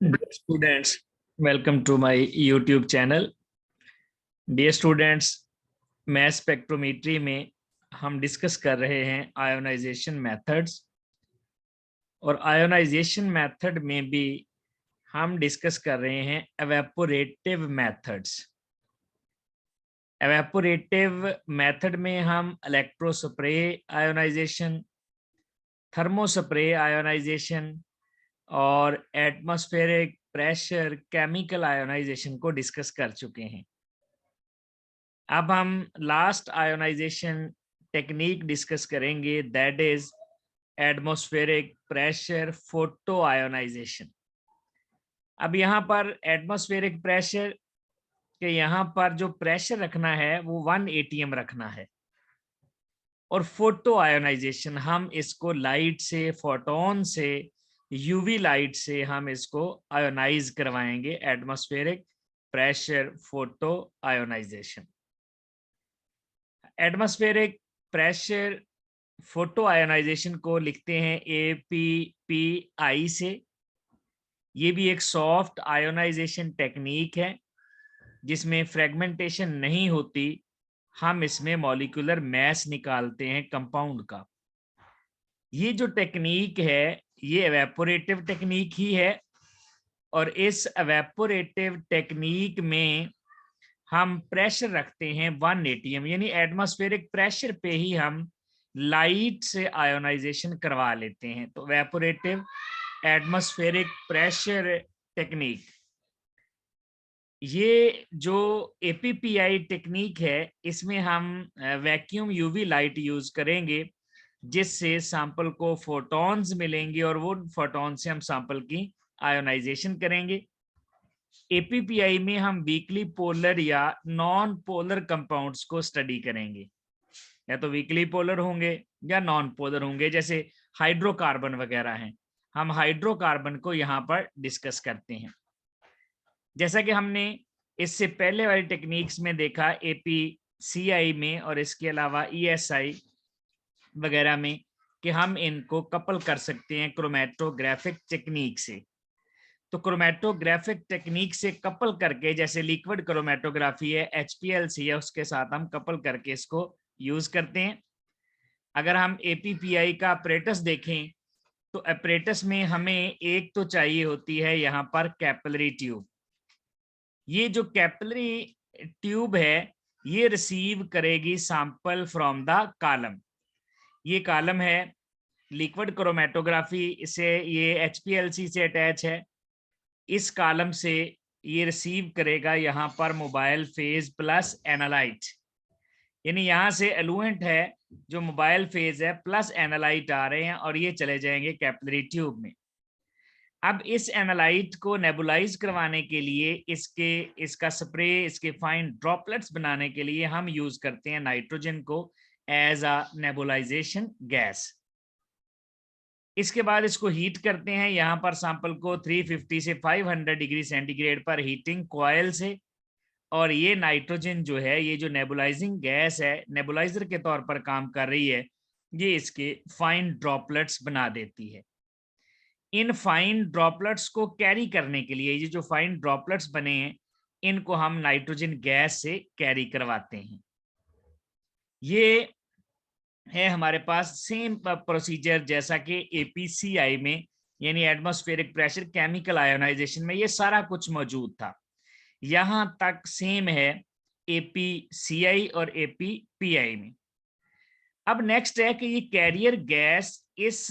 Dear students, welcome to my YouTube channel. Dear students, math spectrometry में हम discuss कर रहे हैं आयोनाइजेशन मेथड्स, और आयोनाइजेशन मेथड में भी हम डिस्कस कर रहे हैं एवेपोरेटिव मेथड्स। एवेपोरेटिव मेथड में हम इलेक्ट्रोस्प्रे आयोनाइजेशन, थर्मोस्प्रे आयोनाइजेशन और एटमॉस्फेरिक प्रेशर केमिकल आयोनाइजेशन को डिस्कस कर चुके हैं। अब हम लास्ट आयोनाइजेशन टेक्निक डिस्कस करेंगे, that is atmospheric pressure photo ionization. अब यहाँ पर एटमॉस्फेरिक प्रेशर के यहाँ पर जो प्रेशर रखना है वो 1 atm रखना है, और फोटो आयोनाइजेशन हम इसको लाइट से, फोटोन से, यूवी लाइट से हम इसको आयोनाइज करवाएंगे। Atmospheric pressure photo ionization. Atmospheric pressure photo ionization को लिखते हैं APPI से। ये भी एक सॉफ्ट आयोनाइजेशन टेक्निक है जिसमें फ्रेगमेंटेशन नहीं होती, हम इसमें मॉलिक्यूलर मैस निकालते हैं कंपाउंड का। ये जो टेक्निक है ये एवेपोरेटिव टेक्निक ही है, और इस एवेपोरेटिव टेक्निक में हम प्रेशर रखते हैं 1 atm, यानी एटमॉस्फेरिक प्रेशर पे ही हम लाइट से आयोनाइजेशन करवा लेते हैं। तो एवेपोरेटिव एटमॉस्फेरिक प्रेशर टेक्निक, ये जो APPI टेक्निक है इसमें हम वैक्यूम यूवी लाइट यूज करेंगे, जिससे सैंपल को फोटॉन्स मिलेंगे और वो फोटॉन से हम सैंपल की आयोनाइजेशन करेंगे। APPI में हम वीकली पोलर या नॉन पोलर कंपाउंड्स को स्टडी करेंगे, या तो वीकली पोलर होंगे या नॉन पोलर होंगे, जैसे हाइड्रोकार्बन वगैरह हैं। हम हाइड्रोकार्बन को यहाँ पर डिस्कस करते हैं। जैसा कि हमने इससे पहले वाली टेक्निक्स में देखा APCI में और इसके अलावा ESI वगैरह में, कि हम इनको कपल कर सकते हैं क्रोमेटोग्राफिक टेक्निक से। तो क्रोमेटोग्राफिक टेक्निक से कपल करके, जैसे लिक्विड क्रोमेटोग्राफी है, HPLC है, उसके साथ हम कपल करके इसको यूज करते हैं। अगर हम APPI का अपरेटस देखें तो अपरेटस में हमें एक तो चाहिए होती है यहाँ पर कैपिलरी ट्यूब। ये जो कैपिलरी ट्यूब है ये रिसीव करेगी सैंपल फ्रॉम द कॉलम। ये कॉलम है लिक्विड क्रोमेटोग्राफी से, ये HPLC से अटैच है। इस कॉलम से ये रिसीव करेगा यहाँ पर मोबाइल फेज प्लस एनालाइट, यानी यहाँ से एलुएंट है जो मोबाइल फेज है प्लस एनालाइट आ रहे हैं, और ये चले जाएंगे कैपिलरी ट्यूब में। अब इस एनालाइट को नेबुलाइज करवाने के लिए, इसका स्प्रे, इसके फाइन ड्रॉपलेट्स बनाने के लिए हम यूज करते हैं नाइट्रोजन को एज अ नेबुलाइजेशन गैस। इसके बाद इसको हीट करते हैं यहाँ पर सैंपल को 350 से 500 डिग्री सेंटीग्रेड पर हीटिंग कॉयल से, और ये नाइट्रोजन जो है, ये जो नेबुलाइजिंग गैस है, नेबुलाइजर के तौर पर काम कर रही है, ये इसके फाइन ड्रॉपलेट्स बना देती है। इन फाइन ड्रॉपलेट्स को कैरी करने के लिए, ये जो फाइन ड्रॉपलेट्स बने हैं इनको हम नाइट्रोजन गैस से कैरी करवाते हैं। ये है हमारे पास सेम प्रोसीजर जैसा कि APCI में, यानी एटमॉस्फेरिक प्रेशर केमिकल आयोनाइजेशन में ये सारा कुछ मौजूद था। यहां तक सेम है APCI और APPI में। अब नेक्स्ट है कि ये कैरियर गैस इस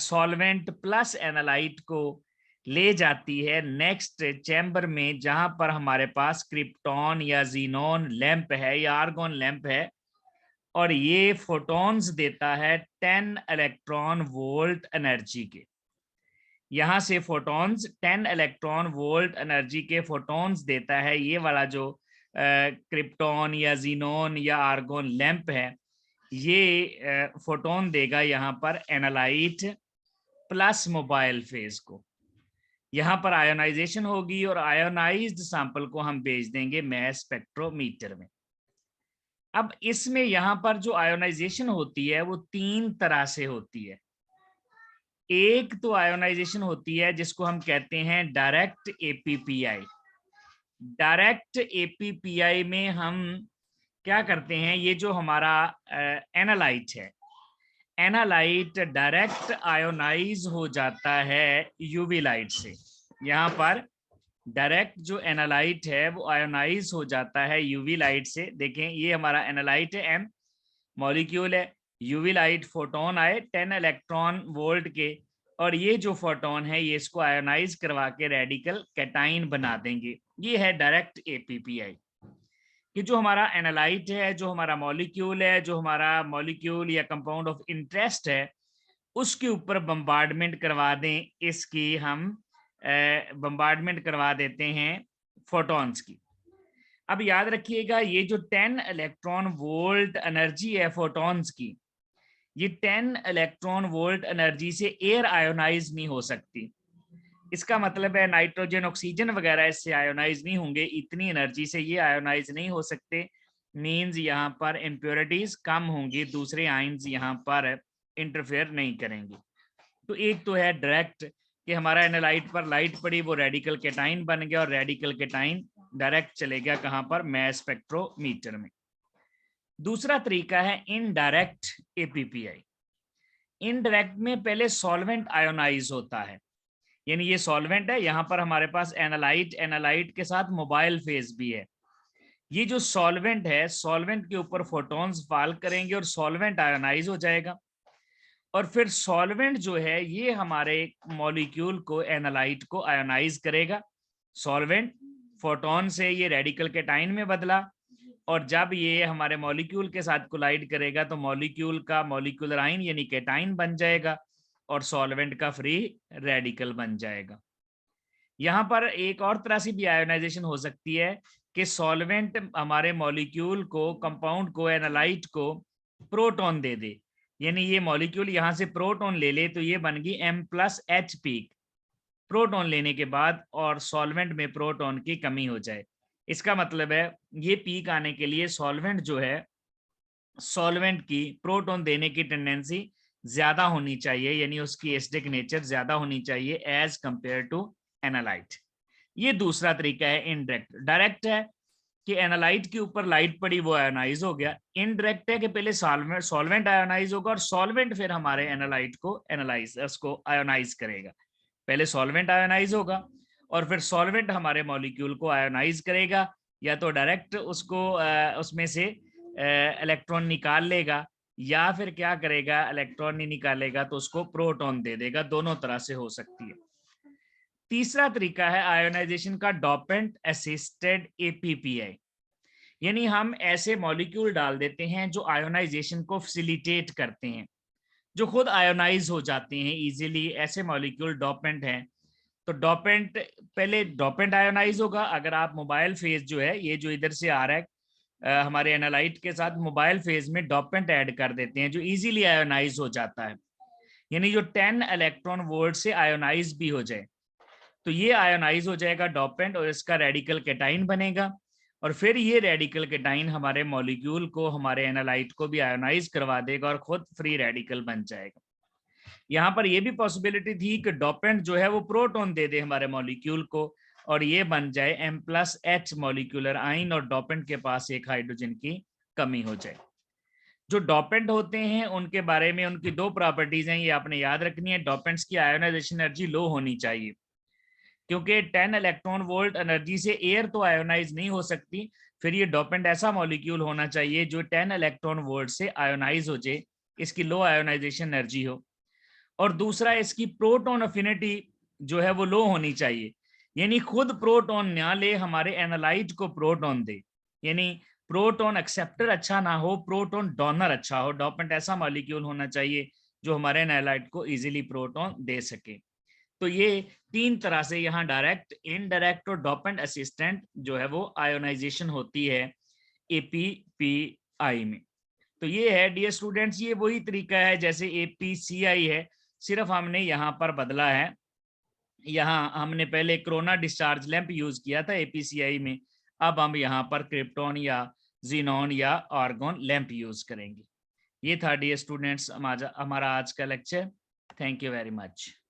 सॉल्वेंट प्लस एनालाइट को ले जाती है नेक्स्ट चैम्बर में, जहां पर हमारे पास क्रिप्टॉन या जीनोन लैंप है या आर्गोन लैंप है, और ये फोटॉन्स देता है 10 इलेक्ट्रॉन वोल्ट एनर्जी के। यहां से फोटॉन्स 10 इलेक्ट्रॉन वोल्ट एनर्जी के फोटॉन्स देता है। ये वाला जो क्रिप्टॉन या जीनोन या आर्गोन लैंप है, ये फोटोन देगा यहाँ पर एनालाइट प्लस मोबाइल फेज को। यहाँ पर आयोनाइजेशन होगी और आयोनाइज्ड सैंपल को हम भेज देंगे मैस स्पेक्ट्रोमीटर में। अब इसमें यहाँ पर जो आयोनाइजेशन होती है वो 3 तरह से होती है। एक तो आयोनाइजेशन होती है जिसको हम कहते हैं डायरेक्ट एपीपीआई। डायरेक्ट एपीपीआई में हम क्या करते हैं, ये जो हमारा एनालाइट है, एनालाइट डायरेक्ट आयोनाइज हो जाता है यूवी लाइट से। यहाँ पर डायरेक्ट जो एनालाइट है वो आयोनाइज हो जाता है यूवी लाइट से। देखें ये हमारा एनालाइट है, एम मॉलिक्यूल है, यूवी लाइट फोटोन आए 10 इलेक्ट्रॉन वोल्ट के, और ये जो फोटोन है ये इसको आयोनाइज करवा के रेडिकल कैटाइन बना देंगे। ये है डायरेक्ट एपीपीआई। कि जो हमारा एनालाइट है, जो हमारा मॉलिक्यूल है, जो हमारा मॉलिक्यूल या कंपाउंड ऑफ इंटरेस्ट है, उसके ऊपर बम्बार्डमेंट करवा दें, इसकी हम बम्बार्डमेंट करवा देते हैं फोटॉन्स की। अब याद रखिएगा ये जो 10 इलेक्ट्रॉन वोल्ट एनर्जी है फोटॉन्स की, ये 10 इलेक्ट्रॉन वोल्ट एनर्जी से एयर आयोनाइज नहीं हो सकती। इसका मतलब है नाइट्रोजन ऑक्सीजन वगैरह इससे आयोनाइज नहीं होंगे, इतनी एनर्जी से ये आयोनाइज नहीं हो सकते। मींस यहाँ पर इम्प्योरिटीज कम होंगी, दूसरे आयंस यहाँ पर इंटरफेयर नहीं करेंगे। तो एक तो है डायरेक्ट कि हमारा एनालाइट पर लाइट पड़ी, वो रेडिकल कैटाइन बन गया, और रेडिकल कैटाइन डायरेक्ट चले गया कहाँ पर, मैस स्पेक्ट्रोमीटर में। दूसरा तरीका है इनडायरेक्ट एपीपीआई। इनडायरेक्ट में पहले सॉल्वेंट आयोनाइज होता है, यानी ये सॉल्वेंट है, यहाँ पर हमारे पास एनालाइट, एनालाइट के साथ मोबाइल फेज भी है। ये जो सॉल्वेंट है, सॉल्वेंट के ऊपर फोटॉन्स फॉल करेंगे और सॉल्वेंट आयोनाइज हो जाएगा, और फिर सॉल्वेंट जो है ये हमारे मॉलिक्यूल को, एनालाइट को आयोनाइज करेगा। सॉल्वेंट फोटोन से ये रेडिकल कैटाइन में बदला, और जब ये हमारे मॉलिक्यूल के साथ कोलाइड करेगा तो मॉलिक्यूल का मॉलिक्यूलर आयन यानी कैटाइन बन जाएगा, और सॉल्वेंट का फ्री रेडिकल बन जाएगा। यहाँ पर एक और तरह से भी आयोनाइजेशन हो सकती है कि सॉल्वेंट हमारे मॉलिक्यूल को, कंपाउंड को, एनालाइट को प्रोटॉन दे दे, यानी ये मॉलिक्यूल यहाँ से प्रोटॉन ले ले तो ये बन गई M+H पीक प्रोटॉन लेने के बाद, और सॉल्वेंट में प्रोटॉन की कमी हो जाए। इसका मतलब है ये पीक आने के लिए सॉल्वेंट जो है, सॉल्वेंट की प्रोटॉन देने की टेंडेंसी ज्यादा होनी चाहिए, यानी उसकी एसिडिक नेचर ज्यादा होनी चाहिए एज कंपेयर टू एनालाइट। ये दूसरा तरीका है इनडायरेक्ट। डायरेक्ट है कि एनालाइट के ऊपर लाइट पड़ी, वो आयोनाइज हो गया। इनडायरेक्ट है कि पहले सॉल्वेंट आयोनाइज होगा और सॉल्वेंट फिर हमारे एनालाइट को एनालाइज, उसको आयोनाइज करेगा। पहले सॉल्वेंट आयोनाइज होगा और फिर सॉल्वेंट हमारे मॉलिक्यूल को आयोनाइज करेगा, या तो डायरेक्ट उसको उसमें से इलेक्ट्रॉन निकाल लेगा, या फिर क्या करेगा, इलेक्ट्रॉन नहीं निकालेगा तो उसको प्रोटॉन दे देगा। दोनों तरह से हो सकती है। तीसरा तरीका है आयोनाइजेशन का डोपेंट असिस्टेड एपीपीआई, यानी हम ऐसे मॉलिक्यूल डाल देते हैं जो आयोनाइजेशन को फैसिलिटेट करते हैं, जो खुद आयोनाइज हो जाते हैं इजीली। ऐसे मॉलिक्यूल डोपेंट हैं। तो डोपेंट, पहले डोपेंट आयोनाइज होगा। अगर आप मोबाइल फेज जो है, ये जो इधर से आ रहा है, हमारे एनालाइट के साथ मोबाइल फेज में डोपेंट ऐड कर देते हैं जो इजीली आयोनाइज हो जाता है, यानी जो 10 इलेक्ट्रॉन वोल्ट से आयोनाइज भी हो जाए, तो ये आयोनाइज हो जाएगा डोपेंट, और इसका रेडिकल कैटाइन बनेगा, और फिर ये रेडिकल कैटाइन हमारे मॉलिक्यूल को, हमारे एनालाइट को भी आयोनाइज करवा देगा और खुद फ्री रेडिकल बन जाएगा। यहाँ पर यह भी पॉसिबिलिटी थी कि डोपेंट जो है वो प्रोटॉन दे दे हमारे मॉलिक्यूल को, और ये बन जाए M+H मॉलिक्यूलर आइन, और डोपेंट के पास एक हाइड्रोजन की कमी हो जाए। जो डोपेंट होते हैं उनके बारे में, उनकी दो प्रॉपर्टीज हैं, ये आपने याद रखनी है। डोपेंट्स की आयोनाइजेशन एनर्जी लो होनी चाहिए, क्योंकि 10 इलेक्ट्रॉन वोल्ट एनर्जी से एयर तो आयोनाइज नहीं हो सकती। फिर ये डोपेंट ऐसा मॉलिक्यूल होना चाहिए जो 10 इलेक्ट्रॉन वोल्ट से आयोनाइज हो जाए, इसकी लो आयोनाइजेशन एनर्जी हो। और दूसरा, इसकी प्रोटॉन अफिनिटी जो है वो लो होनी चाहिए, यानी खुद प्रोटॉन ना ले, हमारे एनालाइट को प्रोटॉन दे, यानी प्रोटॉन एक्सेप्टर अच्छा ना हो, प्रोटॉन डोनर अच्छा हो। डोपेंट ऐसा मॉलिक्यूल होना चाहिए जो हमारे एनालाइट को इजीली प्रोटॉन दे सके। तो ये तीन तरह से यहाँ डायरेक्ट, इनडायरेक्ट और डोपेंट असिस्टेंट जो है वो आयोनाइजेशन होती है एपीपीआई में। तो ये है डियर स्टूडेंट्स, ये वही तरीका है जैसे एपीसीआई है, सिर्फ हमने यहाँ पर बदला है। यहाँ हमने पहले कोरोना डिस्चार्ज लैंप यूज किया था एपीसीआई में, अब हम यहाँ पर क्रिप्टॉन या जीनॉन या आर्गॉन लैंप यूज करेंगे। ये था डियर स्टूडेंट्स हमारा आज का lecture. Thank you very much.